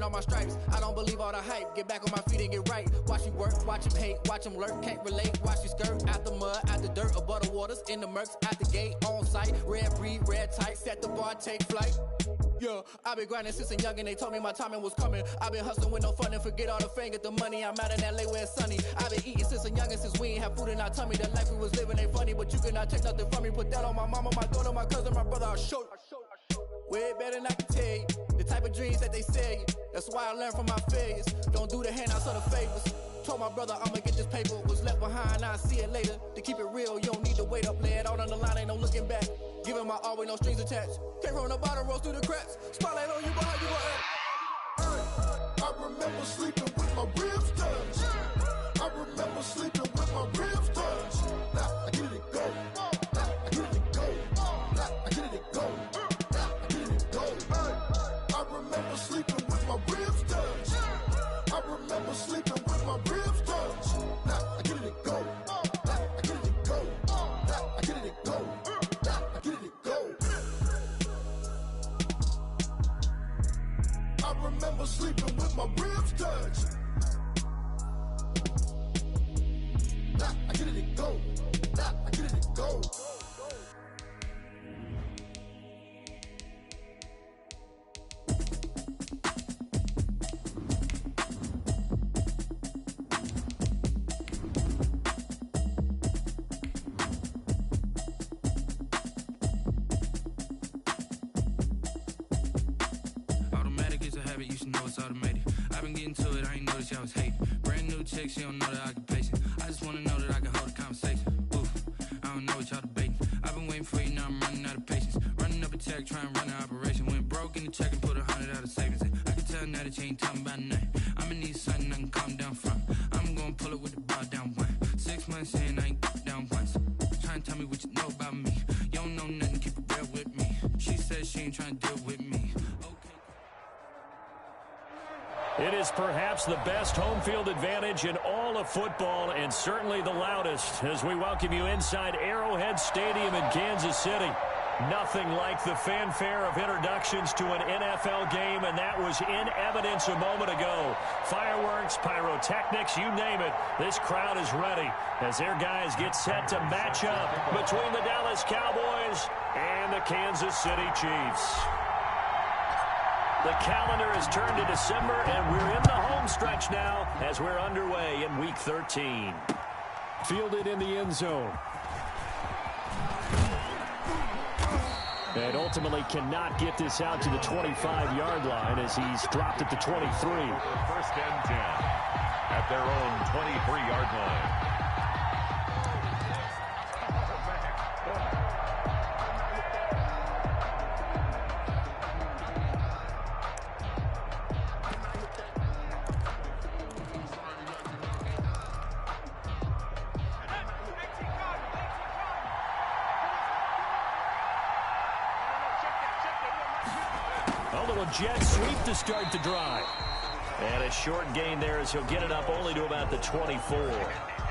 all my stripes. I don't believe all the hype. Get back on my feet and get right. Watch me work, watch him hate, watch him lurk. Can't relate, watch me skirt. Out the mud, out the dirt, above the waters, in the murks, out the gate, on site. Red breed, red tight, set the bar, take flight. Yeah, I been grinding since a young and they told me my timing was coming. I been hustling with no fun and forget all the fame, get the money. I'm out in LA where it's sunny. I been eating since a young and since we ain't have food in our tummy. The life we was living ain't funny, but you cannot take nothing from me. Put that on my mama, my daughter, my cousin, my brother, I'll show you. Way better than I can tell you. The type of dreams that they sell you. That's why I learned from my failures. Don't do the handouts or the favors. Told my brother I'ma get this paper. Was left behind, I'll see it later. To keep it real, you don't need to wait up. Lay it out on the line, ain't no looking back. Giving my all with no strings attached. Came from the bottom, rose through the cracks. Spotlight on you, but how you gon' act? I remember sleeping with my ribs touched. I remember sleeping with my ribs touched. Now I get it go. Now I get it go. Now I get it go. Now I get it go. I remember sleeping with my ribs touched. I remember sleeping with my ribs touched. Now I get it go. Now I get it go. Now I get it go. Now I get it go. I remember sleeping with my ribs touched. Now I get it go. Now I get it go. You should know it's automated. I've been getting to it, I ain't noticed y'all was hating. Brand new chick, she don't know the occupation. I just wanna know that I can hold a conversation. Oof, I don't know what y'all debating. I've been waiting for you, now I'm running out of patience. Running up a check, trying to run an operation. Went broke in the check and put 100 out of savings in. I can tell now that you ain't talking about nothing. I'ma need something I can calm down from. I'm gonna pull it with the bar down one. 6 months in, I ain't down once. Trying to tell me what you know about me. You don't know nothing, keep it real with me. She says she ain't trying to deal with me. It is perhaps the best home field advantage in all of football and certainly the loudest as we welcome you inside Arrowhead Stadium in Kansas City. Nothing like the fanfare of introductions to an NFL game, and that was in evidence a moment ago. Fireworks, pyrotechnics, you name it. This crowd is ready as their guys get set to match up between the Dallas Cowboys and the Kansas City Chiefs. The calendar has turned to December, and we're in the home stretch now as we're underway in Week 13. Fielded in the end zone. And ultimately cannot get this out to the 25-yard line as he's dropped at the 23. First and 10 at their own 23-yard line. Jet sweep to start the drive. And a short gain there as he'll get it up only to about the 24.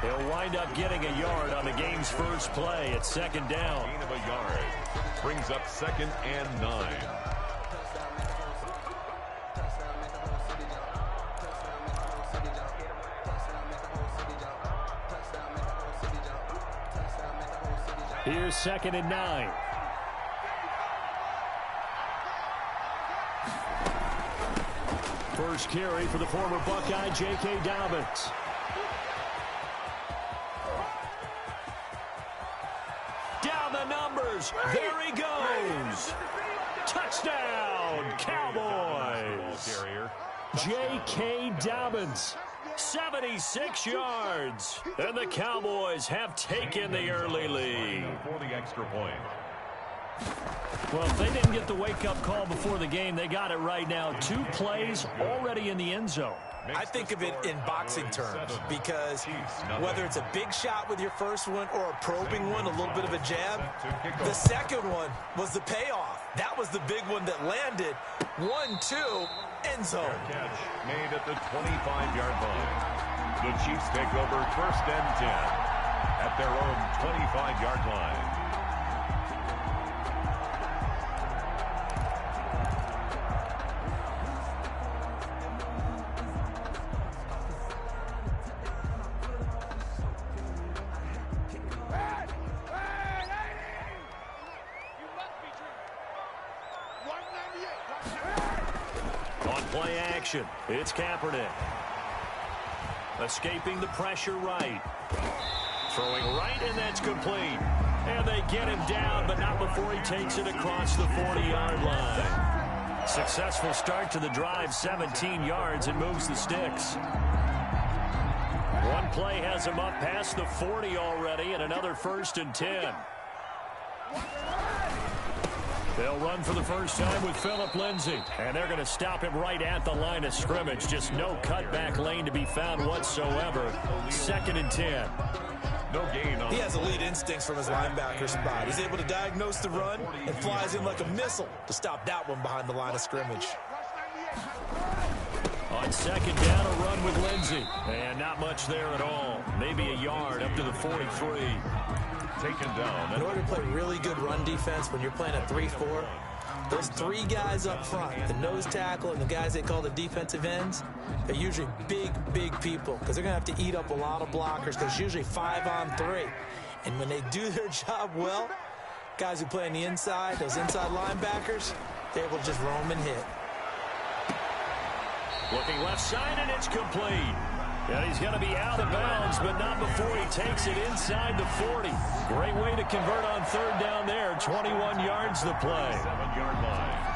He'll wind up getting a yard on the game's first play at second down. Gain of a yard brings up 2nd and 9. Here's 2nd and 9. First carry for the former Buckeye, J.K. Dobbins. Down the numbers. There he goes. Touchdown, Cowboys. J.K. Dobbins. 76 yards. And the Cowboys have taken the early lead. For the extra point. Well, if they didn't get the wake-up call before the game, they got it right now. 2 plays already in the end zone. I think of it in boxing terms because whether it's a big shot with your first one or a probing one, a little bit of a jab, the second one was the payoff. That was the big one that landed. 1-2, end zone. Catch made at the 25-yard line. The Chiefs take over 1st and 10 at their own 25-yard line. On play action, it's Kaepernick. Escaping the pressure right. Throwing right, and that's complete. And they get him down, but not before he takes it across the 40-yard line. Successful start to the drive, 17 yards, and moves the sticks. One play has him up past the 40 already, and another 1st and 10. They'll run for the first time with Phillip Lindsay. And they're going to stop him right at the line of scrimmage. Just no cutback lane to be found whatsoever. 2nd and 10. No gain. He has elite instincts from his linebacker spot. He's able to diagnose the run and flies in like a missile to stop that one behind the line of scrimmage. On 2nd down, a run with Lindsay. And not much there at all. Maybe a yard up to the 43. Taken down. In order to play really good run defense when you're playing a 3-4, those 3 guys up front, the nose tackle and the guys they call the defensive ends, they're usually big people because they're going to have to eat up a lot of blockers because it's usually 5-on-3. And when they do their job well, guys who play on the inside, those inside linebackers, they're able to just roam and hit. Looking left side, and it's complete. And he's going to be out of bounds, but not before he takes it inside the 40. Great way to convert on 3rd down there. 21 yards the play. 7-yard line.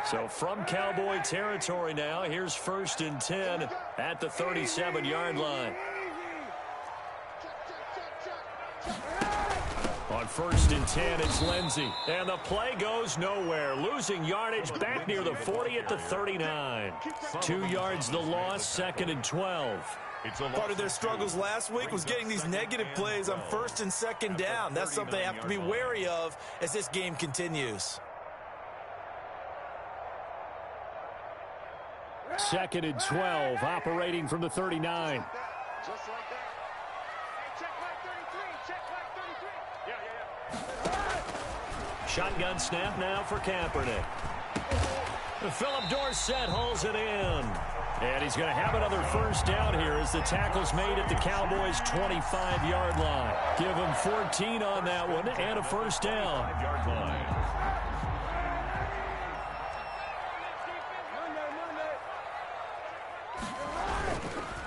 So from Cowboy territory now, here's 1st and 10 at the 37-yard line. On 1st and 10, it's Lindsay. And the play goes nowhere. Losing yardage back near the 40 at the 39. 2 yards the loss, 2nd and 12. Part of their struggles last week was getting these negative plays on 1st and 2nd down. That's something they have to be wary of as this game continues. 2nd and 12, operating from the 39. Just like that. Check like 33. Check like 33. Shotgun snap now for Kaepernick. Philip Dorsett hauls it in. And he's going to have another 1st down here as the tackle's made at the Cowboys' 25-yard line. Give him 14 on that one and a 1st down. 5-yard line.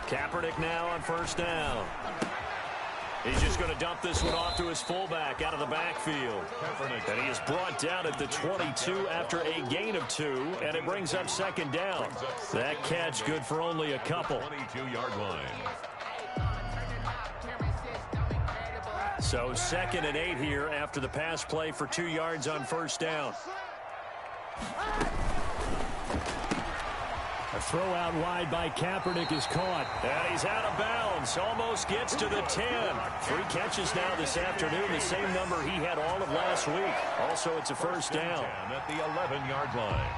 Kaepernick now on 1st down. He's just going to dump this one off to his fullback out of the backfield. And he is brought down at the 22 after a gain of 2, and it brings up 2nd down. That catch good for only a couple. 22-yard line. So 2nd and 8 here after the pass play for 2 yards on 1st down. A throw out wide by Kaepernick is caught. And he's out of bounds. Almost gets to the 10. 3 catches now this afternoon. The same number he had all of last week. Also, it's a 1st down. At the 11-yard line.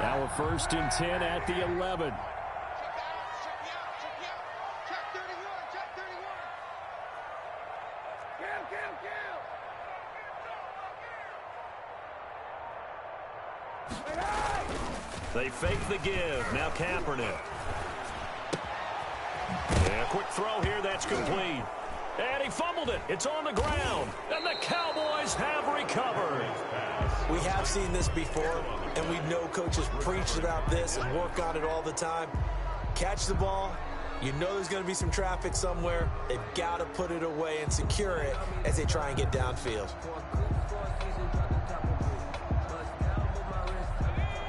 Now a 1st and 10 at the 11. They fake the give. Now Kaepernick. And a quick throw here. That's complete. And he fumbled it. It's on the ground. And the Cowboys have recovered. We have seen this before, and we know coaches preach about this and work on it all the time. Catch the ball. You know there's going to be some traffic somewhere. They've got to put it away and secure it as they try and get downfield.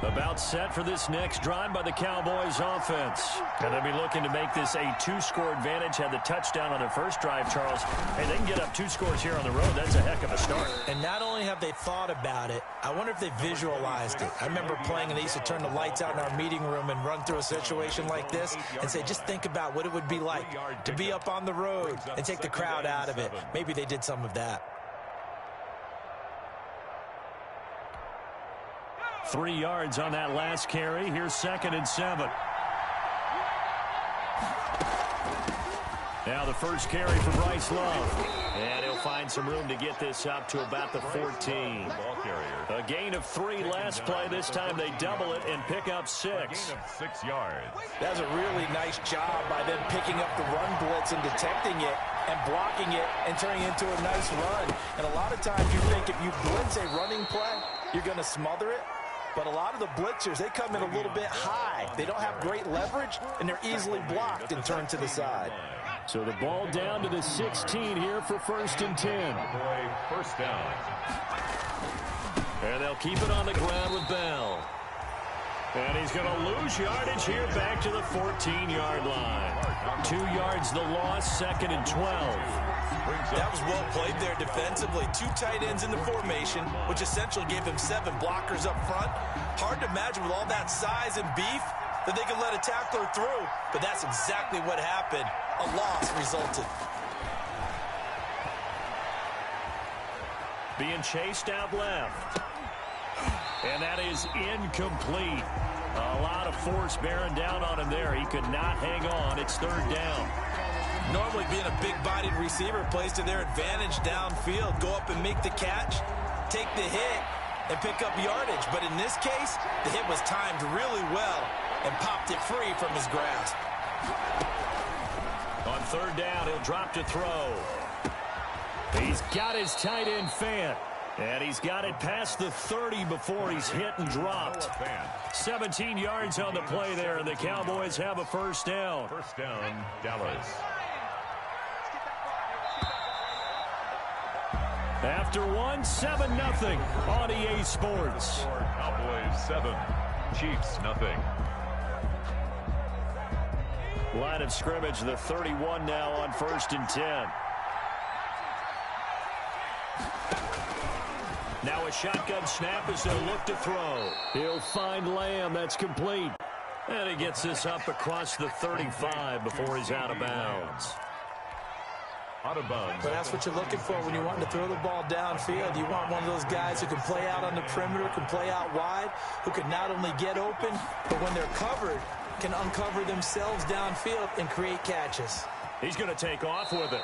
About set for this next drive by the Cowboys offense. And they'll be looking to make this a 2-score advantage. Had the touchdown on their first drive, Charles. Hey, they can get up 2 scores here on the road. That's a heck of a start. And not only have they thought about it, I wonder if they visualized it. I remember playing and they used to turn the lights out in our meeting room and run through a situation like this and say, just think about what it would be like to be up on the road and take the crowd out of it. Maybe they did some of that. 3 yards on that last carry. Here's 2nd and 7. Now the first carry for Bryce Love. And he'll find some room to get this up to about the 14. Ball carrier. A gain of 3 last play. This time they double it and pick up 6. Gain of 6 yards. That's a really nice job by them picking up the run blitz and detecting it and blocking it and turning it into a nice run. And a lot of times you think if you blitz a running play, you're going to smother it. But a lot of the blitzers, they come in a little bit high. They don't have great leverage, and they're easily blocked and turned to the side. So the ball down to the 16 here for 1st and 10. First down. And they'll keep it on the ground with Bell. And he's going to lose yardage here back to the 14-yard line. 2 yards the loss, 2nd and 12. That was well played there defensively. 2 tight ends in the formation, which essentially gave them 7 blockers up front. Hard to imagine with all that size and beef that they could let a tackler through, but that's exactly what happened. A loss resulted. Being chased out left. And that is incomplete. A lot of force bearing down on him there. He could not hang on. It's 3rd down. Normally being a big-bodied receiver plays to their advantage downfield. Go up and make the catch, take the hit, and pick up yardage. But in this case, the hit was timed really well and popped it free from his grasp. On 3rd down, he'll drop to throw. He's got his tight end Fant. And he's got it past the 30 before he's hit and dropped. 17 yards on the play there, and the Cowboys have a 1st down. First down, Dallas. After 1, 7-0 on EA Sports. Cowboys 7, Chiefs nothing. Line of scrimmage, the 31 now on 1st and 10. Now a shotgun snap as they'll look to throw. He'll find Lamb. That's complete. And he gets this up across the 35 before he's out of bounds. Out of bounds. But that's what you're looking for when you're wanting to throw the ball downfield. You want one of those guys who can play out on the perimeter, can play out wide, who can not only get open, but when they're covered, can uncover themselves downfield and create catches. He's going to take off with it.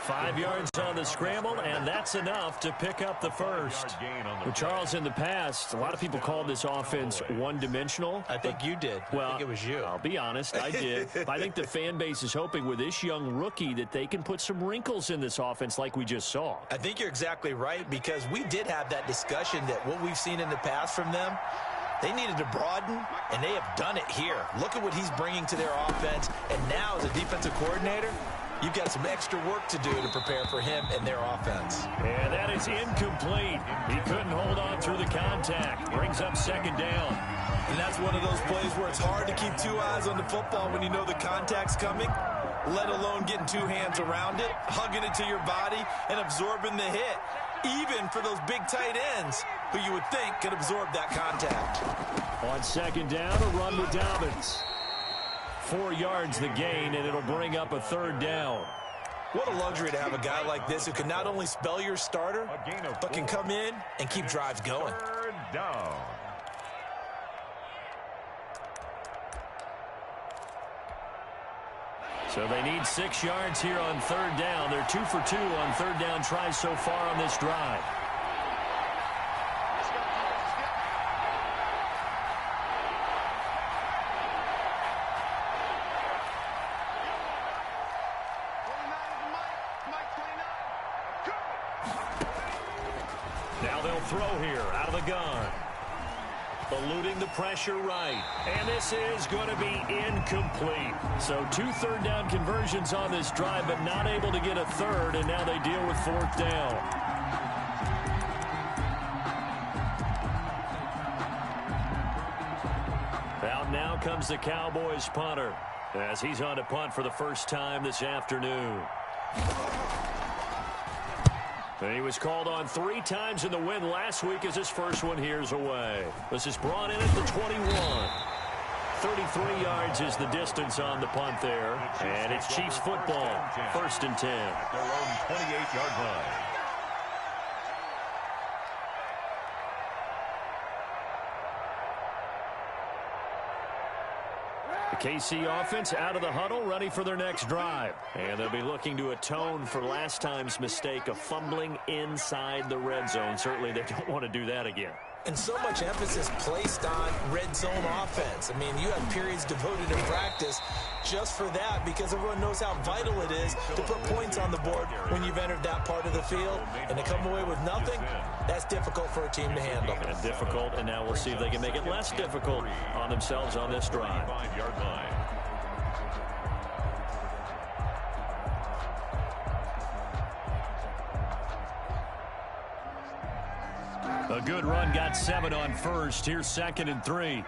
5 yards on the scramble, and that's enough to pick up the first. Well, Charles, in the past, a lot of people called this offense one-dimensional. I think you did. Well, I think it was you. I'll be honest, I did. I think the fan base is hoping with this young rookie that they can put some wrinkles in this offense like we just saw. I think you're exactly right, because we did have that discussion that what we've seen in the past from them, they needed to broaden, and they have done it here. Look at what he's bringing to their offense, and now as a defensive coordinator, you've got some extra work to do to prepare for him and their offense. And that is incomplete. He couldn't hold on through the contact. Brings up 2nd down. And that's one of those plays where it's hard to keep 2 eyes on the football when you know the contact's coming, let alone getting 2 hands around it, hugging it to your body, and absorbing the hit, even for those big tight ends who you would think could absorb that contact. On 2nd down, a run with Dobbins. 4 yards the gain, and it'll bring up a 3rd down. What a luxury to have a guy like this who can not only spell your starter, but can come in and keep drives going. 3rd down. So they need 6 yards here on 3rd down. They're 2 for 2 on 3rd down tries so far on this drive. Now they'll throw here out of the gun. Eluding the pressure right. And this is going to be incomplete. So 2 3rd down conversions on this drive, but not able to get a 3rd, and now they deal with 4th down. Out now comes the Cowboys punter as he's on to punt for the first time this afternoon. And he was called on 3 times in the win last week as his first one here's away. This is brought in at the 21. 33 yards is the distance on the punt there. And it's Chiefs football, 1st and 10. At their own 28-yard line. The KC offense out of the huddle, ready for their next drive. And they'll be looking to atone for last time's mistake of fumbling inside the red zone. Certainly they don't want to do that again. And so much emphasis placed on red zone offense. I mean, you have periods devoted in practice just for that because everyone knows how vital it is to put points on the board when you've entered that part of the field. And to come away with nothing, that's difficult for a team to handle. And difficult, and now we'll see if they can make it less difficult on themselves on this drive. 5-yard line. A good run, got 7 on first. Here's 2nd and 3.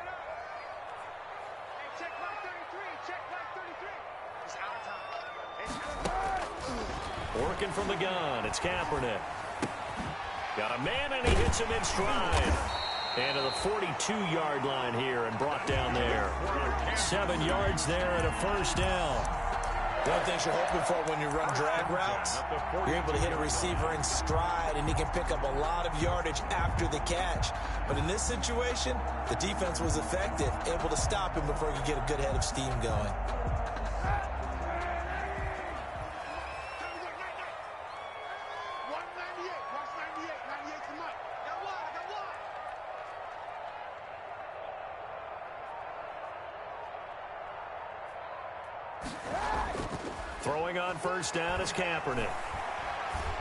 Working from the gun, it's Kaepernick. Got a man, and he hits him in stride. And to the 42-yard line here and brought down there. 7 yards there and a first down. One of the things you're hoping for when you run drag routes, you're able to hit a receiver in stride, and he can pick up a lot of yardage after the catch. But in this situation, the defense was effective, able to stop him before he could get a good head of steam going. Throwing on first down is Kaepernick.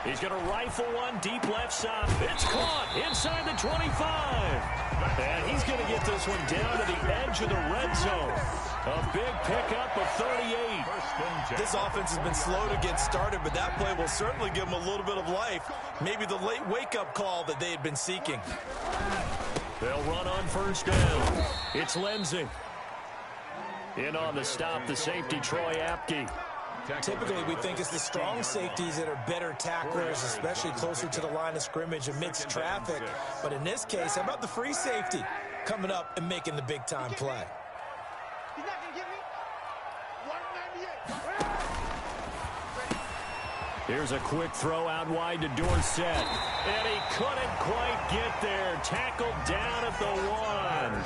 He's going to rifle one deep left side. It's caught inside the 25. And he's going to get this one down to the edge of the red zone. A big pickup of 38. This offense has been slow to get started, but that play will certainly give them a little bit of life. Maybe the late wake-up call that they had been seeking. They'll run on first down. It's Lindsey. In on the stop, the safety, Troy Apke. Typically, we think it's the strong safeties that are better tacklers, especially closer to the line of scrimmage amidst traffic. But in this case, how about the free safety coming up and making the big-time play? He's not going to get me. 198. Here's a quick throw out wide to Dorsett. And he couldn't quite get there. Tackled down at the 1.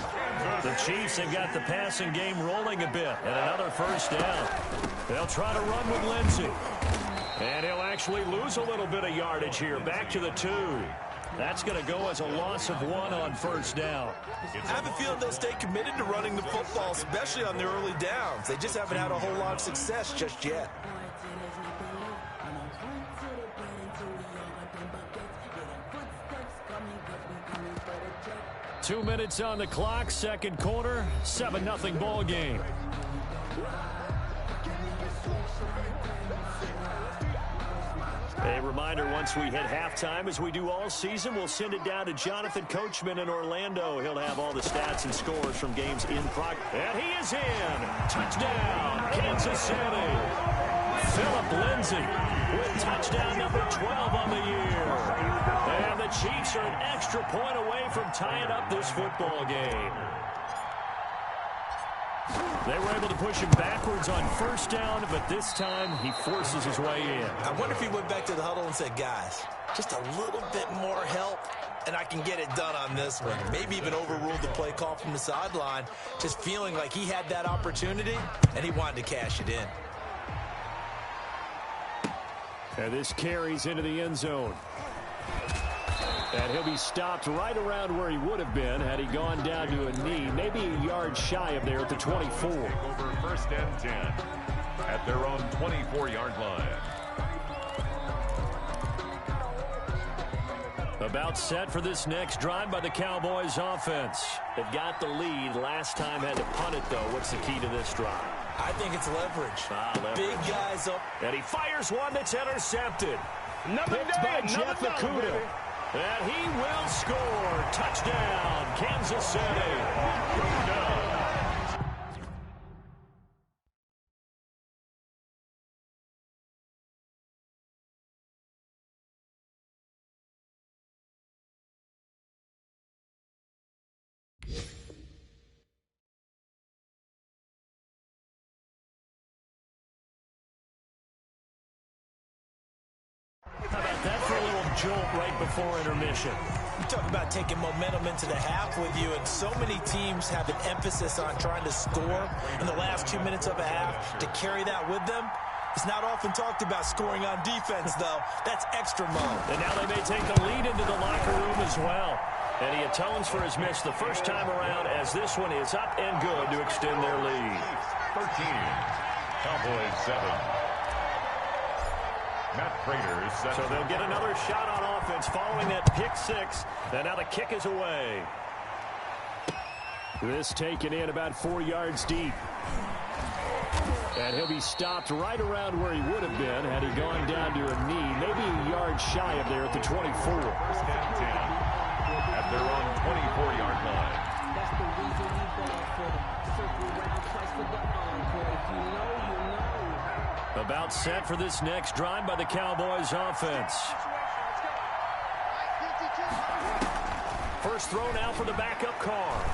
The Chiefs have got the passing game rolling a bit. And another first down. They'll try to run with Lindsey. And he'll actually lose a little bit of yardage here. Back to the 2. That's going to go as a loss of 1 on first down. I have a feeling they'll stay committed to running the football, especially on their early downs. They just haven't had a whole lot of success just yet. Two minutes on the clock, second quarter, 7-0 ball game. A reminder, once we hit halftime, as we do all season, we'll send it down to Jonathan Coachman in Orlando. He'll have all the stats and scores from games in progress. And he is in. Touchdown, Kansas City. Philip Lindsay with touchdown number 12 on the year. And the Chiefs are an extra point away from tying up this football game. They were able to push him backwards on first down, but this time he forces his way in. I wonder if he went back to the huddle and said, guys, just a little bit more help, and I can get it done on this one. Maybe even overruled the play call from the sideline, just feeling like he had that opportunity, and he wanted to cash it in. And this carries into the end zone. And he'll be stopped right around where he would have been had he gone down to a knee, maybe a yard shy of there at the 24. Over first and 10 at their own 24-yard line. About set for this next drive by the Cowboys offense. They've got the lead. Last time had to punt it, though. What's the key to this drive? I think it's leverage. Leverage. Big guys up. And he fires one that's intercepted. Picked by Jeff Okudah. And he will score. Touchdown, Kansas City. How about that for a little jolt right before intermission? You talk about taking momentum into the half with you, and so many teams have an emphasis on trying to score in the last 2 minutes of a half to carry that with them. It's not often talked about scoring on defense, though. That's extra mode. And now they may take the lead into the locker room as well. And he atones for his miss the first time around as this one is up and good to extend their lead. 13, Cowboys 7. Matt Prater is set. So they'll get another shot on offense following that pick six. And now the kick is away. This taken in about 4 yards deep. And he'll be stopped right around where he would have been had he gone down to a knee, maybe a yard shy of there at the 24. First and 10 at their own 24-yard line. That's the reason you ball for them. Circle around twice for the encore. If you know, you know. About set for this next drive by the Cowboys offense. First throw now for the backup Carr.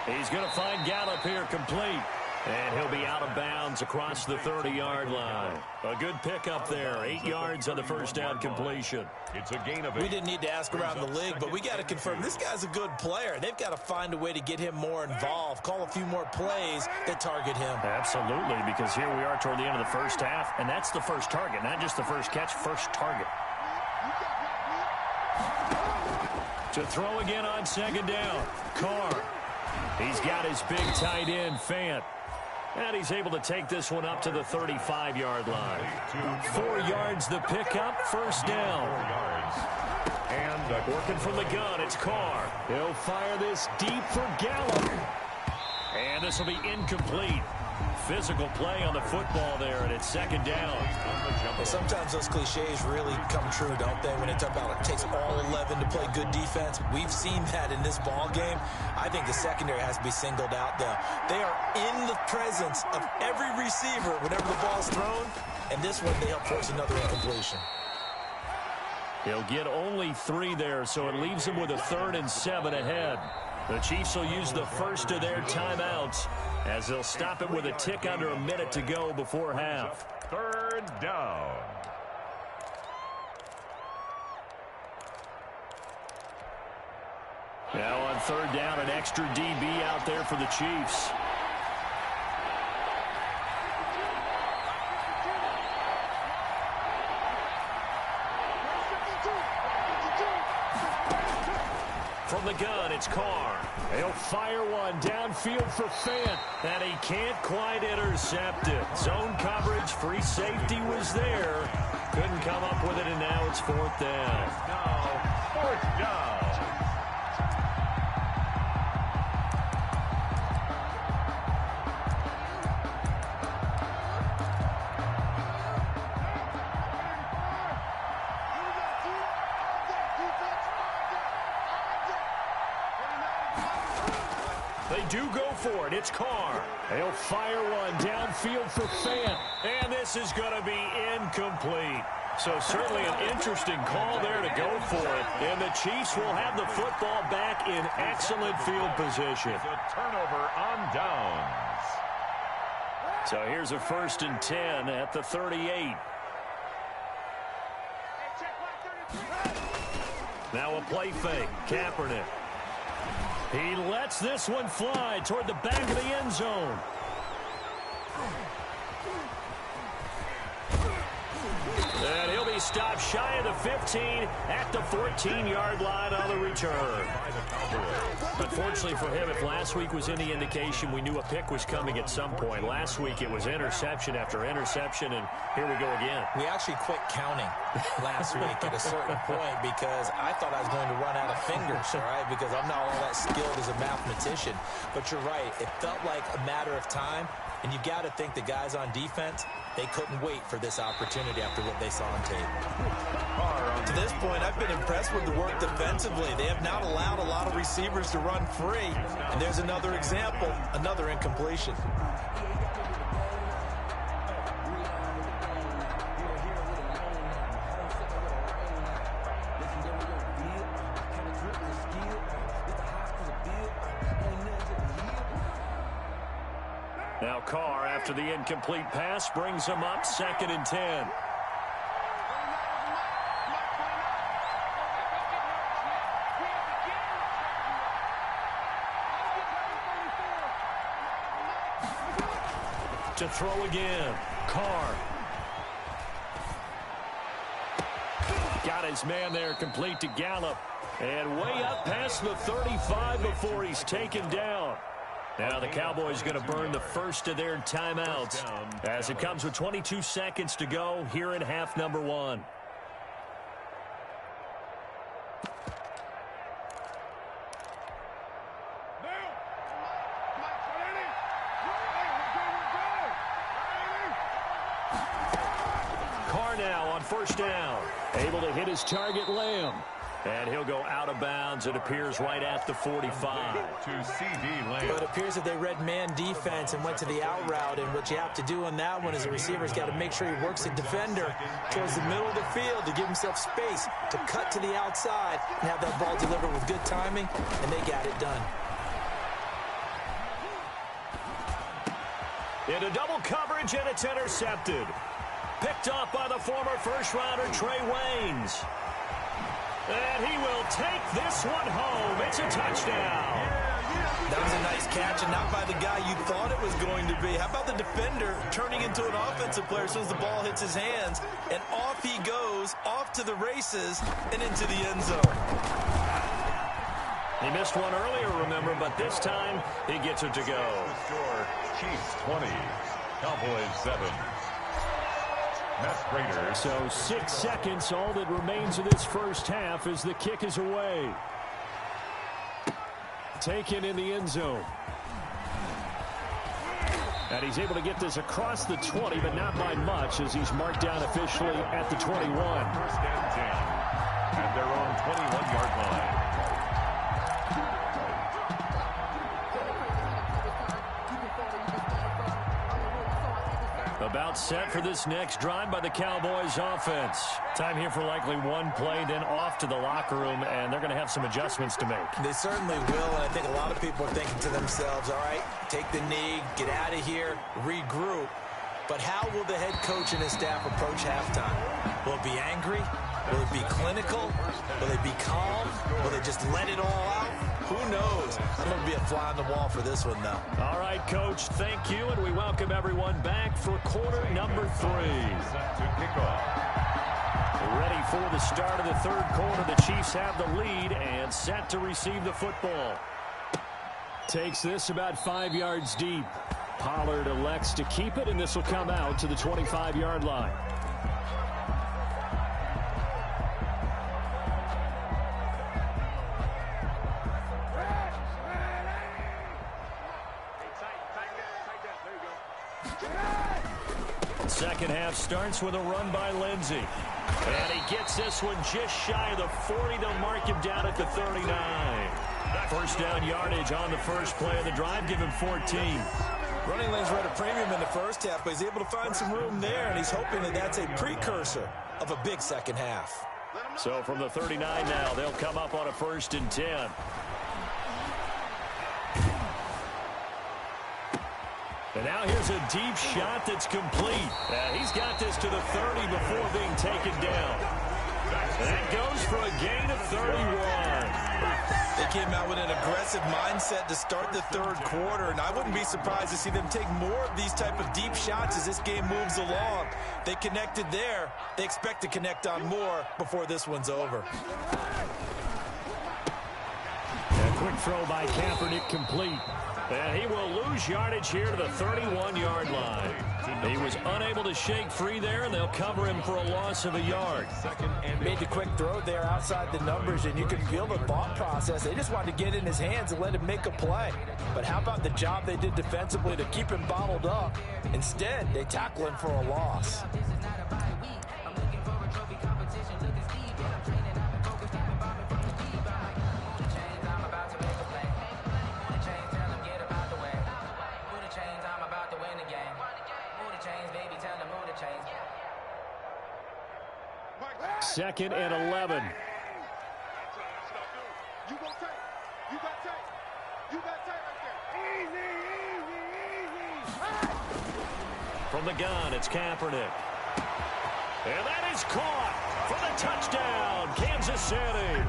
He's going to find Gallup here complete. And he'll be out of bounds across the 30-yard line. A good pickup there. 8 yards on the first down completion. It's a gain of 8. We didn't need to ask around the league, but we got to confirm this guy's a good player. They've got to find a way to get him more involved, call a few more plays that target him. Absolutely, because here we are toward the end of the first half, and that's the first target, not just the first catch, first target. To throw again on second down. Carr. He's got his big tight end, Fant. And he's able to take this one up to the 35-yard line. 4 yards the pickup, first down. 4 yards. And working from the gun, it's Carr. He'll fire this deep for Gallup. And this will be incomplete. Physical play on the football there, and it's second down. Well, sometimes those cliches really come true, don't they? When they talk about it takes all 11 to play good defense. We've seen that in this ball game. I think the secondary has to be singled out, though. They are in the presence of every receiver whenever the ball's thrown, and this one they help force another incompletion. He'll get only 3 there, so it leaves him with a 3rd and 7 ahead. The Chiefs will use the first of their timeouts as they'll stop it with a tick under a minute to go before half. 3rd down. Now on 3rd down, an extra DB out there for the Chiefs. From the gun, it's Carr. He'll fire one downfield for Fant, and he can't quite intercept it. Zone coverage, free safety was there. Couldn't come up with it, and now it's 4th down. Now, 4th down. They do go for it. It's Carr. He'll fire one downfield for Fant. And this is going to be incomplete. So certainly an interesting call there to go for it. And the Chiefs will have the football back in excellent field position. It's a turnover on downs. So here's a 1st and 10 at the 38. Now a play fake. Kaepernick. He lets this one fly toward the back of the end zone. And he'll be stopped shy of the 15 at the 14-yard line on the return. Unfortunately for him, if last week was any indication, we knew a pick was coming at some point. Last week it was interception after interception, and here we go again. We actually quit counting last week at a certain point because I thought I was going to run out of fingers, all right, because I'm not all that skilled as a mathematician. But you're right. It felt like a matter of time, and you got to think the guys on defense, they couldn't wait for this opportunity after what they saw on tape. To this point, I've been impressed with the work defensively. They have not allowed a lot of receivers to run free. And there's another example, another incompletion. Now Carr, after the incomplete pass, brings him up 2nd and 10. To throw again. Carr. Got his man there, complete to Gallup. And way up past the 35 before he's taken down. Now the Cowboys going to burn the first of their timeouts as it comes with 22 seconds to go here in half number 1. Carr now on first down. Able to hit his target, Lamb. And he'll go out of bounds, it appears, right at the 45. To CD Lamb. But it appears that they read man defense and went to the out route. And what you have to do on that one is the receiver's got to make sure he works the defender towards the middle of the field to give himself space to cut to the outside and have that ball delivered with good timing, and they got it done. Into double coverage, and it's intercepted. Picked off by the former first-rounder Trey Waynes. And he will take this one home. It's a touchdown. That was a nice catch, and not by the guy you thought it was going to be. How about the defender turning into an offensive player as soon as the ball hits his hands, and off he goes, off to the races, and into the end zone. He missed one earlier, remember, but this time he gets it to go. Chiefs 20, Cowboys 7. So 6 seconds, all that remains of this first half as the kick is away. Taken in the end zone. And he's able to get this across the 20, but not by much as he's marked down officially at the 21. First and 10 at their own 21-yard line. About set for this next drive by the Cowboys offense. Time here for likely one play, then off to the locker room, and they're going to have some adjustments to make. They certainly will, and I think a lot of people are thinking to themselves, all right, take the knee, get out of here, regroup. But how will the head coach and his staff approach halftime? Will it be angry? Will it be clinical? Will they be calm? Will they just let it all out? Who knows? I'm going to be a fly on the wall for this one, though. All right, Coach, thank you, and we welcome everyone back for quarter number 3. Set to kick off. Ready for the start of the third quarter. The Chiefs have the lead and set to receive the football. Takes this about 5 yards deep. Pollard elects to keep it, and this will come out to the 25-yard line. Second half starts with a run by Lindsey. And he gets this one just shy of the 40. They'll mark him down at the 39. First down yardage on the first play of the drive. Give him 14. Running lanes were at a premium in the first half, but he's able to find some room there, and he's hoping that that's a precursor of a big second half. So from the 39 now, they'll come up on a 1st and 10. And now here's a deep shot that's complete. He's got this to the 30 before being taken down. That goes for a gain of 31. They came out with an aggressive mindset to start the third quarter, and I wouldn't be surprised to see them take more of these type of deep shots as this game moves along. They connected there. They expect to connect on more before this one's over. A quick throw by Kaepernick complete. And he will lose yardage here to the 31-yard line. He was unable to shake free there, and they'll cover him for a loss of a yard. Made the quick throw there outside the numbers, and you can feel the thought process. They just wanted to get in his hands and let him make a play. But how about the job they did defensively to keep him bottled up? Instead, they tackle him for a loss. Second and 11. From the gun, it's Kaepernick. And that is caught for the touchdown. Kansas Kansas City.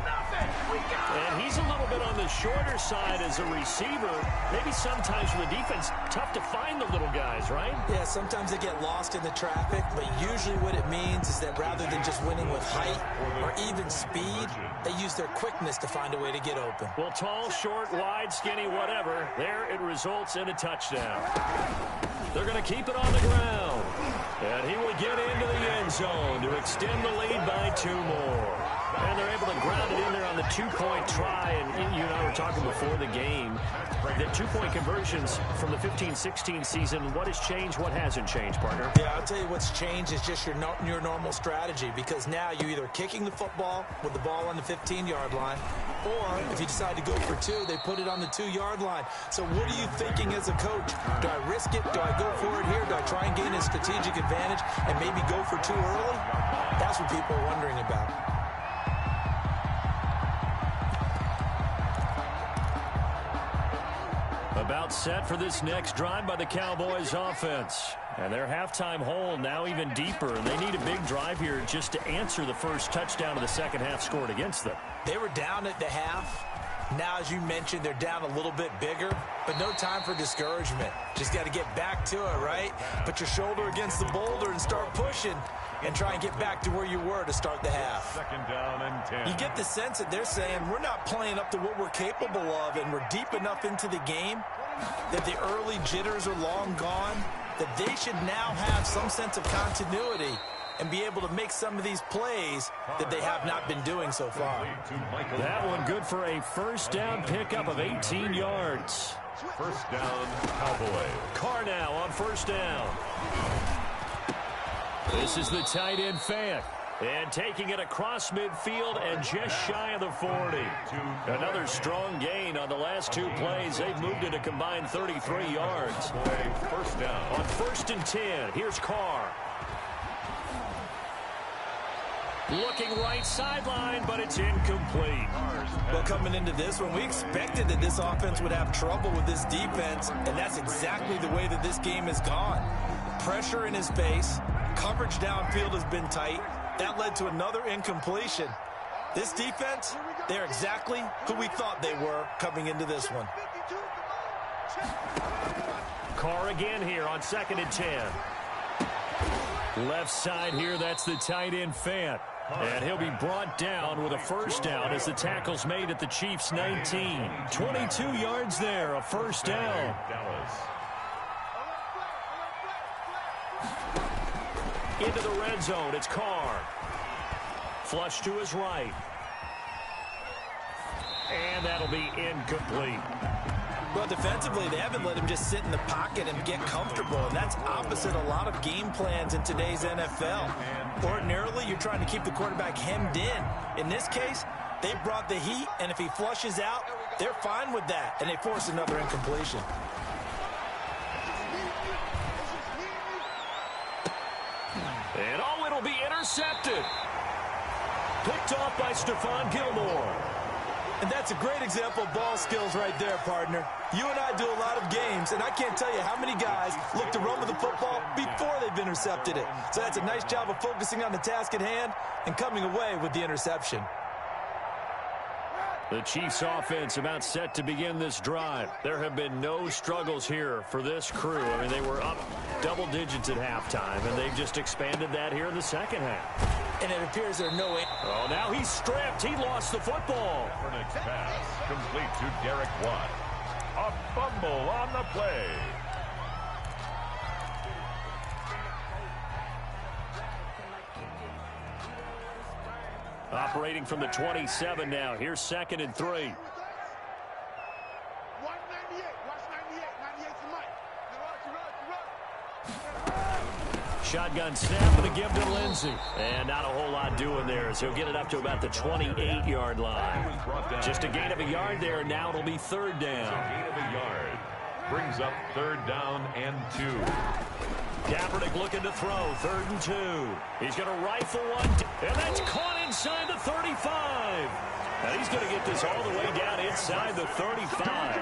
And he's a little bit on the shorter side as a receiver. Maybe sometimes for the defense, tough to find the little guys, right? Yeah, sometimes they get lost in the traffic, but usually what it means is that rather than just winning with height or even speed, they use their quickness to find a way to get open. Well, tall, short, wide, skinny, whatever, there it results in a touchdown. They're going to keep it on the ground. And he will get into the end zone to extend the lead by 2 more. And they're able to ground it in there on the 2-point try. And you and I were talking before the game. The 2-point conversions from the 15-16 season, what has changed, what hasn't changed, partner? Yeah, I'll tell you what's changed is just your normal strategy, because now you're either kicking the football with the ball on the 15-yard line, or if you decide to go for 2, they put it on the 2-yard line. So what are you thinking as a coach? Do I risk it? Do I go for it here? Do I try and gain a strategic advantage and maybe go for 2 early? That's what people are wondering about. About set for this next drive by the Cowboys offense. And their halftime hole now even deeper, and they need a big drive here just to answer the first touchdown of the second half scored against them. They were down at the half. Now, as you mentioned, they're down a little bit bigger, but no time for discouragement. Just got to get back to it, right? Put your shoulder against the boulder and start pushing and try and get back to where you were to start the half. Second down and 10. You get the sense that they're saying we're not playing up to what we're capable of, and we're deep enough into the game that the early jitters are long gone, that they should now have some sense of continuity and be able to make some of these plays that they have not been doing so far. That one good for a first down pickup of 18 yards. First down, Cowboys. Carr now on first down. This is the tight end Fant. And taking it across midfield and just shy of the 40. Another strong gain on the last 2 plays. They've moved it a combined 33 yards. First down. On 1st and 10, here's Carr. Looking right sideline, but it's incomplete. Well, coming into this one, we expected that this offense would have trouble with this defense, and that's exactly the way that this game has gone. Pressure in his face, coverage downfield has been tight. That led to another incompletion. This defense, they're exactly who we thought they were coming into this one. Carr again here on 2nd and 10. Left side here, that's the tight end Fant. And he'll be brought down with a first down as the tackle's made at the Chiefs' 19. 22 yards there, a first down. Into the red zone, it's Carr. Flush to his right. And that'll be incomplete. Well, defensively, they haven't let him just sit in the pocket and get comfortable, and that's opposite a lot of game plans in today's NFL. Ordinarily, you're trying to keep the quarterback hemmed in. In this case, they brought the heat, and if he flushes out, they're fine with that, and they force another incompletion. And oh, it'll be intercepted. Picked off by Stephon Gilmore. And that's a great example of ball skills right there, partner. You and I do a lot of games, and I can't tell you how many guys look to run with the football before they've intercepted it. So that's a nice job of focusing on the task at hand and coming away with the interception. The Chiefs offense about set to begin this drive. There have been no struggles here for this crew. I mean, they were up double digits at halftime, and they've just expanded that here in the second half. And it appears there are no... Oh, now he's stripped. He lost the football. Next pass, complete to Derek Watt. A fumble on the play. Operating from the 27 now. Here's 2nd and 3. Shotgun snap and a give to Lindsey. And not a whole lot doing there as he'll get it up to about the 28-yard line. Just a gain of a yard there. Now it'll be 3rd down. Gain of a yard. Brings up 3rd down and 2. Kaepernick looking to throw. 3rd and 2. He's going to rifle one. And that's caught inside the 35. And he's going to get this all the way down inside the 35.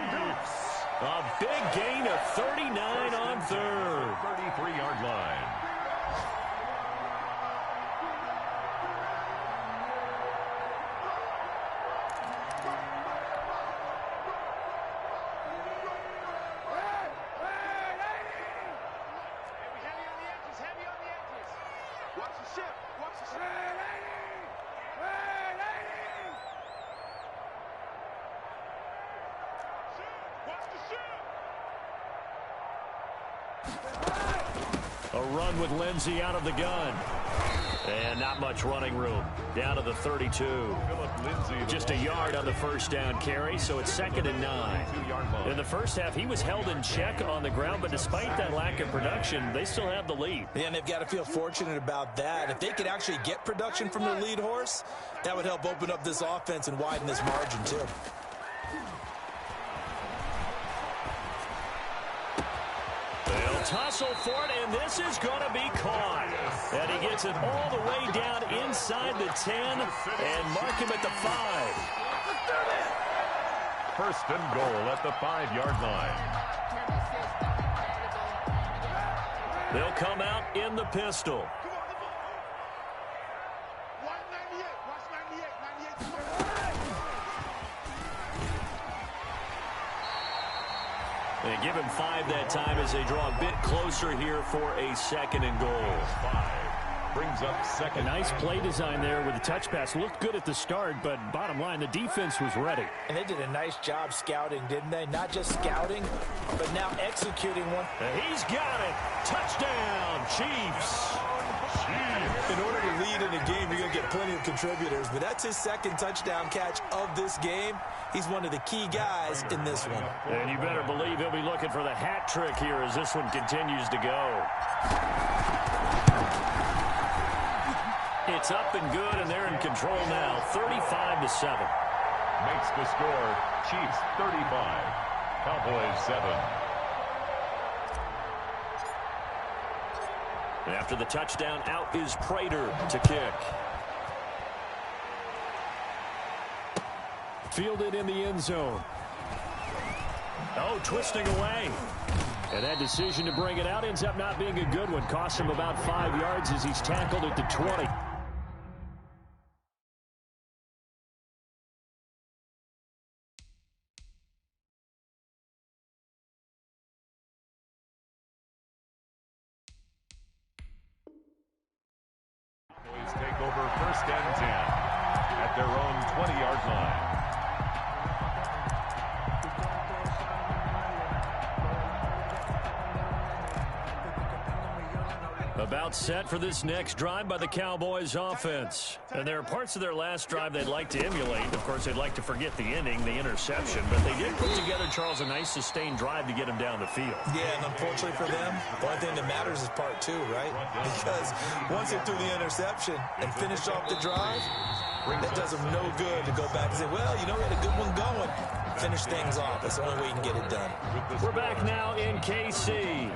A big gain of 39 on 3rd. 33-yard line. A run with Lindsey out of the gun. And not much running room. Down to the 32. Just a yard on the first down carry, so it's 2nd and 9. In the first half, he was held in check on the ground, but despite that lack of production, they still have the lead. Yeah, and they've got to feel fortunate about that. If they could actually get production from their lead horse, that would help open up this offense and widen this margin, too. They'll tussle for it, and this is going to be caught. And he gets it all the way down inside the 10 and mark him at the 5. First and goal at the 5-yard line. They'll come out in the pistol. They give him 5 that time as they draw a bit closer here for a 2nd and goal. 5 brings up 2nd. Nice play design there with the touch pass. Looked good at the start, but bottom line, the defense was ready. And they did a nice job scouting, didn't they? Not just scouting, but now executing one. And he's got it. Touchdown, Chiefs. In order to lead in a game, you're going to get plenty of contributors, but that's his 2nd touchdown catch of this game. He's one of the key guys in this one. And you better believe he'll be looking for the hat trick here as this one continues to go. It's up and good, and they're in control now, 35-7. Makes the score, Chiefs 35, Cowboys 7. After the touchdown, out is Prater to kick. Fielded in the end zone. Oh, twisting away. And that decision to bring it out ends up not being a good one. Costs him about 5 yards as he's tackled at the 20. Take over 1st and 10 at their own 20-yard line. About set for this next drive by the Cowboys offense. And there are parts of their last drive they'd like to emulate. Of course, they'd like to forget the inning, the interception. But they did put together, Charles, a nice sustained drive to get him down the field. Yeah, and unfortunately for them, the only thing that matters is part 2, right? Because once they threw the interception and finished off the drive, that does them no good to go back and say, well, you know, we had a good one going. Finish things off. That's the only way you can get it done. We're back now in KC.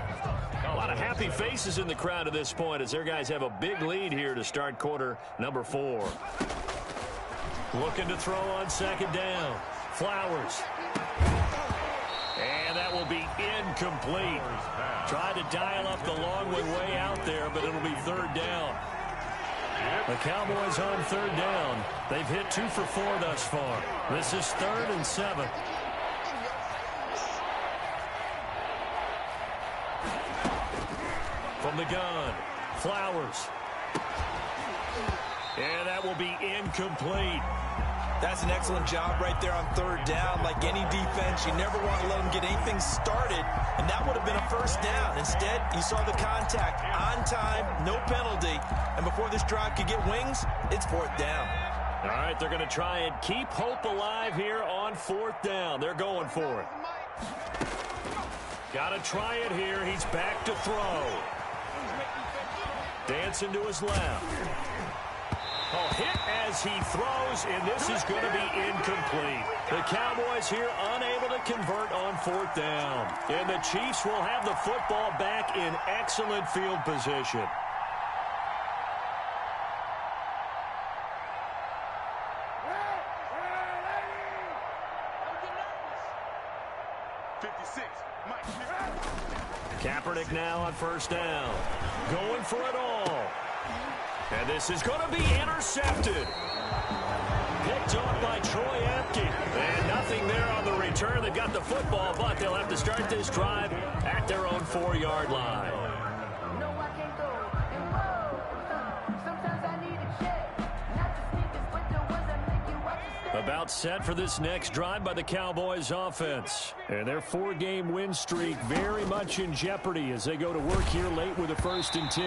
A lot of happy faces in the crowd at this point as their guys have a big lead here to start quarter number 4. Looking to throw on 2nd down. Flowers. And that will be incomplete. Tried to dial up the long way out there, but it'll be 3rd down. The Cowboys on 3rd down. They've hit 2 for 4 thus far. This is 3rd and 7. From the gun, Flowers. And that will be incomplete. That's an excellent job right there on 3rd down. Like any defense, you never want to let them get anything started, and that would have been a 1st down. Instead, you saw the contact on time, no penalty, and before this drive could get wings, it's 4th down. All right, they're going to try and keep hope alive here on 4th down. They're going for it. Got to try it here. He's back to throw. Dancing to his left. Oh, hit as he throws, and this is going to be incomplete. The Cowboys here unable to convert on 4th down. And the Chiefs will have the football back in excellent field position. Kaepernick now on 1st down. Going for it all. And this is going to be intercepted. Picked off by Troy Apke. And nothing there on the return. They've got the football, but they'll have to start this drive at their own 4-yard line. About set for this next drive by the Cowboys offense. And their 4-game win streak very much in jeopardy as they go to work here late with a 1st and 10.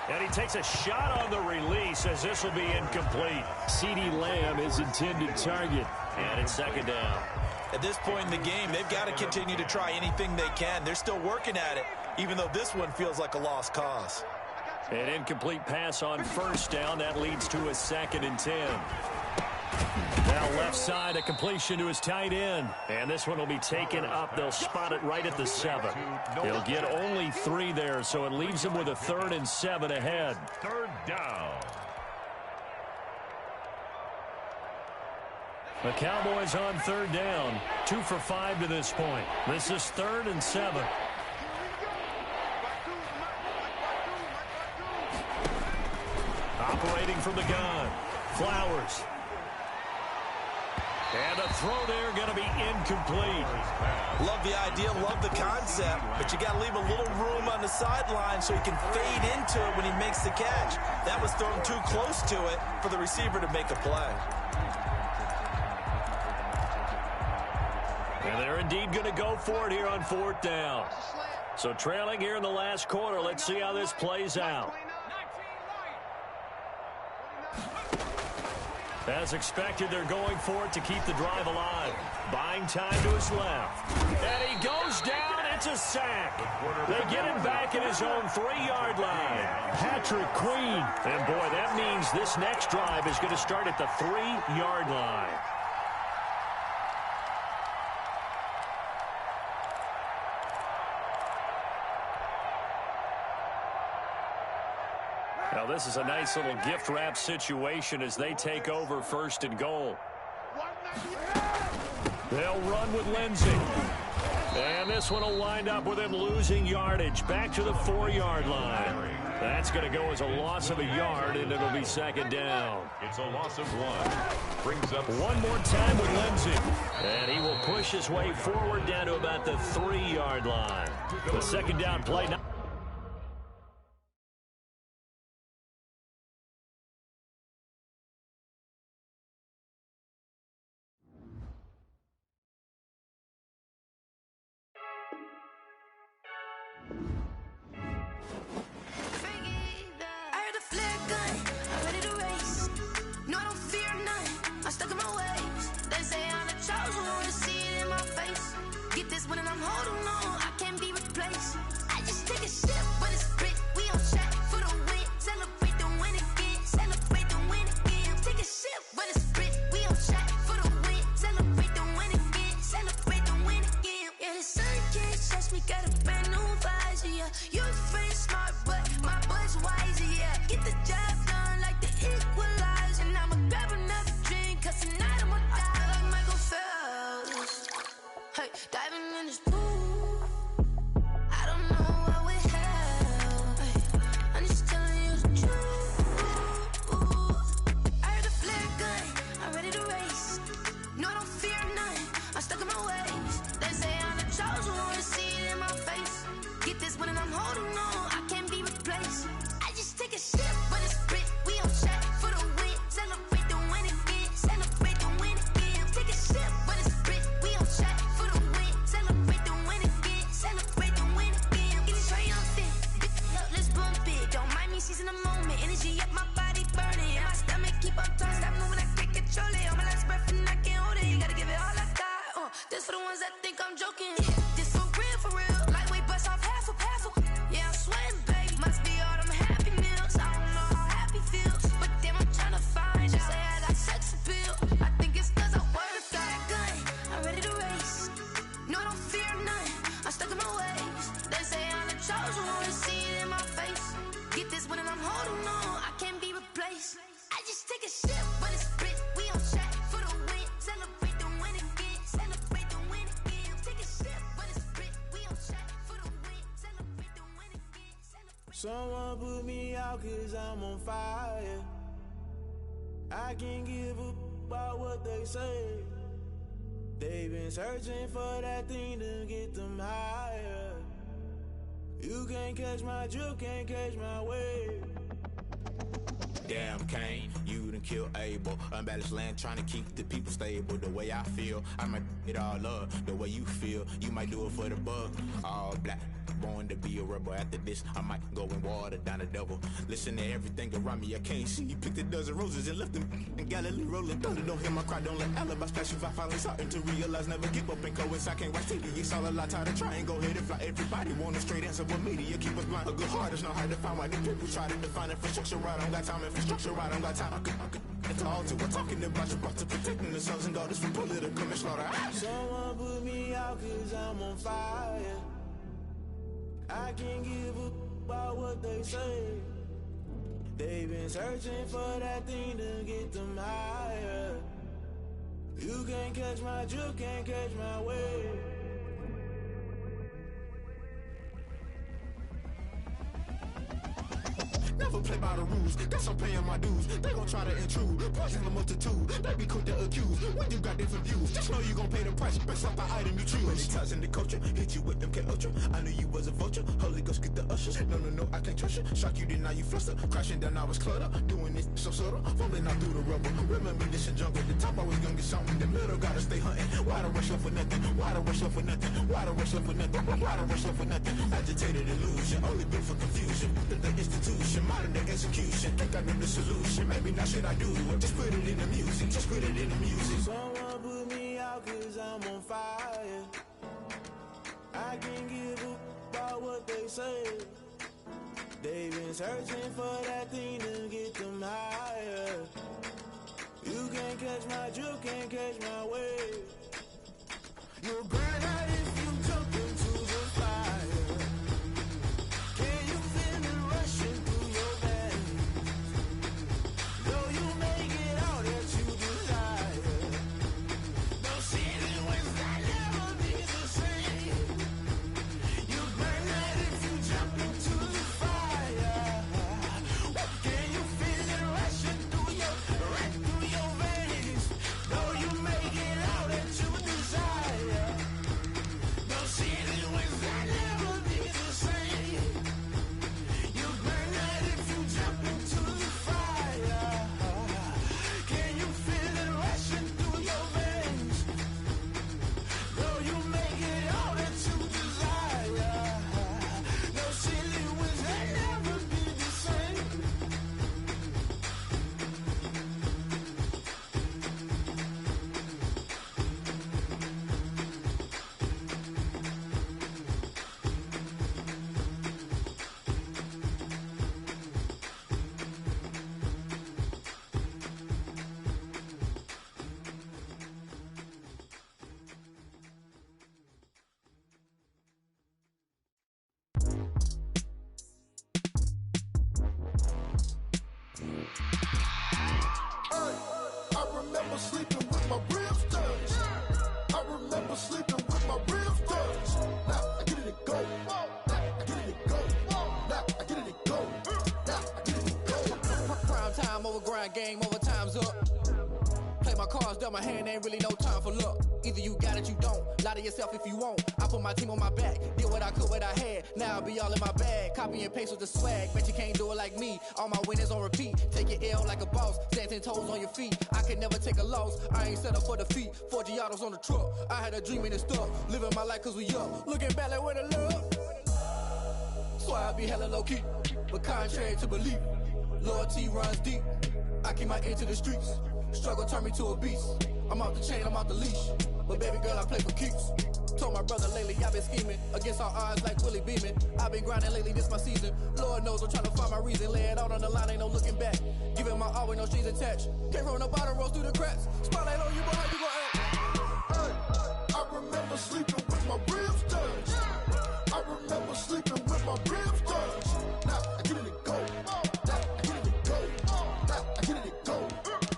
And he takes a shot on the release as this will be incomplete. CeeDee Lamb is intended target. And it's 2nd down. At this point in the game, they've got to continue to try anything they can. They're still working at it, even though this one feels like a lost cause. An incomplete pass on 1st down. That leads to a 2nd and 10. Now left side, a completion to his tight end. And this one will be taken up. They'll spot it right at the 7. He'll get only 3 there, so it leaves him with a 3rd and 7 ahead. 3rd down. The Cowboys on 3rd down. 2 for 5 to this point. This is 3rd and 7. Operating from the gun. Flowers. And a throw there going to be incomplete. Love the idea, love the concept, but you got to leave a little room on the sideline so he can fade into it when he makes the catch. That was thrown too close to it for the receiver to make a play. And they're indeed going to go for it here on 4th down. So trailing here in the last quarter, let's see how this plays out. As expected, they're going for it to keep the drive alive. Buying time to his left. And he goes down. It's a sack. They get him back at his own 3-yard line. Patrick Queen. And, boy, that means this next drive is going to start at the 3-yard line. Now, this is a nice little gift wrap situation as they take over 1st and goal. They'll run with Lindsey. And this one will wind up with him losing yardage back to the 4-yard line. That's going to go as a loss of a yard, and it'll be 2nd down. It's a loss of 1. Brings up one more time with Lindsey. And he will push his way forward down to about the 3-yard line. The 2nd down play now. Someone put me out 'cause I'm on fire. I can't give up about what they say. They've been searching for that thing to get them higher. You can't catch my drift, can't catch my wave. Damn, Kane, you done killed Abel. Unbalanced land trying to keep the people stable. The way I feel, I might it all up. The way you feel, you might do it for the bug. All black, born to be a rebel. After this, I might go and water down the devil. Listen to everything around me, I can't see. Picked a dozen roses and left them in Galilee rolling thunder. Don't hear my cry, don't let alibis pass you. I finally starting to realize, never give up and coincide. I can't watch TV, it's all a lot. Tired of trying, go ahead and fly. Everybody want a straight answer, but media keep us blind. A good heart is not hard to find. Why the people try to define infrastructure right? I don't got time, infrastructure right, I don't got time. I could it's all to we're talking about your to protecting the sons and daughters from political manslaughter. Someone put me out cause I'm on fire. I can't give up about what they say. They've been searching for that thing to get them higher. You can't catch my drift, can't catch my wave. Never play by the rules, guess I'm paying my dues. They gon' try to intrude, poison the multitude. They be quick to accuse, when you got different views. Just know you gon' pay the price, based off the item you choose. Many ties in the culture, hit you with MK Ultra. I knew you was a vulture, Holy Ghost get the ushers. No, I can't trust you. Shock you, then now you fluster. Crashing down, I was cluttered. Doing this so subtle, falling out through the rubble. Remember this in jungle, the top always gonna get something. The middle gotta stay hunting. Why the rush left for nothing? Why the rush left for nothing? Why the rush left for nothing? Why the rush left for nothing? Agitated illusion, only built for confusion. The institution, modern day execution. Think I know the solution. Maybe now should I do it? Just put it in the music. Just put it in the music. Someone put me out cause I'm on fire. I can't give up about what they say. They've been searching for that thing to get them higher. You can't catch my drift, can't catch my wave. You'll burn out if you jump into the fire. Can you feel it rushing through your veins? Though you may get all that you desire. Those city winds that never be the same. You burn out if you jump into the fire. Can you feel it rushing through your veins? Though you may get all that you desire. Those city winds that never be the same. You burn out if you jump into the fire. Can you feel it rushing through your veins? Though you may get all that you desire. Those silly winds that never be the same. I remember sleeping with my ribs touched. I remember sleeping with my ribs touched. Now I get it and go. Now I get it and go. Now I get it and go. Now I get it and go. Prime time over grind game, over time's up. Play my cards, dealt my hand, ain't really no time for luck. Either you got it, you don't. Lie to yourself if you won't. I put my team on my back, did what I could, what I had. Now I'll be all in my bag. Copy and paste with the swag. Bet you can't do it like me. All my winners on repeat. Take your L like a boss. Stand 10 toes on your feet. I can never take a loss. I ain't set up for defeat. 4 Giottos on the truck. I had a dream and it stuck. Living my life cause we up. Looking back like where the love. So I be hella low key. But contrary to belief, loyalty runs deep. I keep my ear to the streets. Struggle turned me to a beast. I'm off the chain, I'm off the leash. But baby girl, I play for keeps. Told my brother lately, I've been scheming. Against all odds like Willie Beeman. I've been grinding lately, this my season. Lord knows I'm trying to find my reason. Lay it out on the line, ain't no looking back. Giving my all with no strings attached. Can't roll no bottom, rolls through the cracks. Spotlight on you, boy, how you gon' act? I remember sleeping with my ribs touched. I remember sleeping with my ribs touched. Now I get it and go. Now I get it and go. Now I get it and go.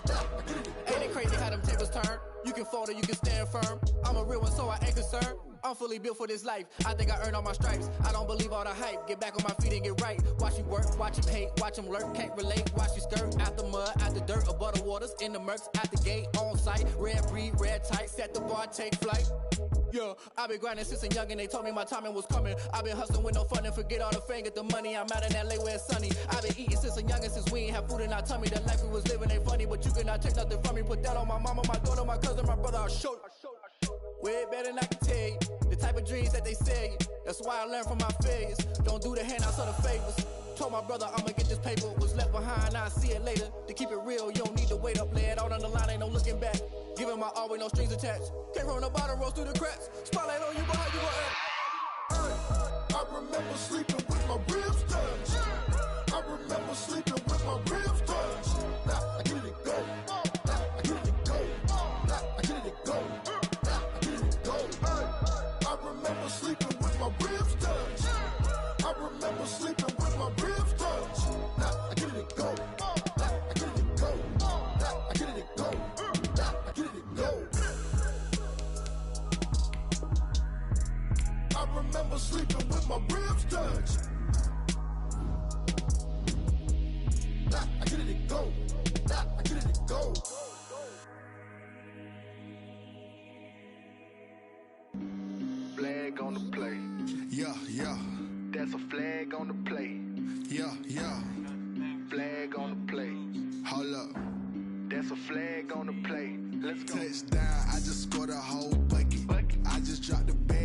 Now I get it and go. Ain't it crazy how them tables turn? You can fold or you can stand firm. I'm a real one, so I ain't concerned. I'm fully built for this life. I think I earned all my stripes. I don't believe all the hype. Get back on my feet and get right. Watch you work, watch him hate, watch him lurk. Can't relate, watch you skirt. Out the mud, out the dirt, above the waters, in the murks, at the gate, on site. Red breed, red tight, set the bar, take flight. Yeah, I've been grinding since a young and they told me my timing was coming. I've been hustling with no fun and forget all the fame, get the money. I'm out in LA where it's sunny. I've been eating since a young and since we ain't have food in our tummy. The life we was living ain't funny, but you cannot take nothing from me. Put that on my mama, my daughter, my cousin, my brother, I'll show you. Way better than I can tell you. The type of dreams that they sell you. That's why I learned from my failures. Don't do the handouts or the favors. Told my brother I'ma get this paper. Was left behind, I'll see it later. To keep it real, you don't need to wait up. Lay it out on the line, ain't no looking back. Giving my all with no strings attached. Came from the bottom, rose through the cracks. Spotlight on you, but how you gon' act? I remember sleeping with my ribs touched. I remember sleeping with my ribs touched. Now I get it go. Now I get it go. Now I get it go. Now I get it go. I remember sleeping with my ribs touched. I remember sleeping with my ribs touched. Now I get it go. Now I get it go. Now I get it go. Now I get it go. I remember sleeping with my ribs touched. Now I get it go. Now I get it go. Flag on the play. Yeah, yeah. That's a flag on the play. Yeah, yeah. Flag on the play. Hold up. That's a flag on the play. Let's go. Touchdown, I just scored a whole bucket. I just dropped the bag.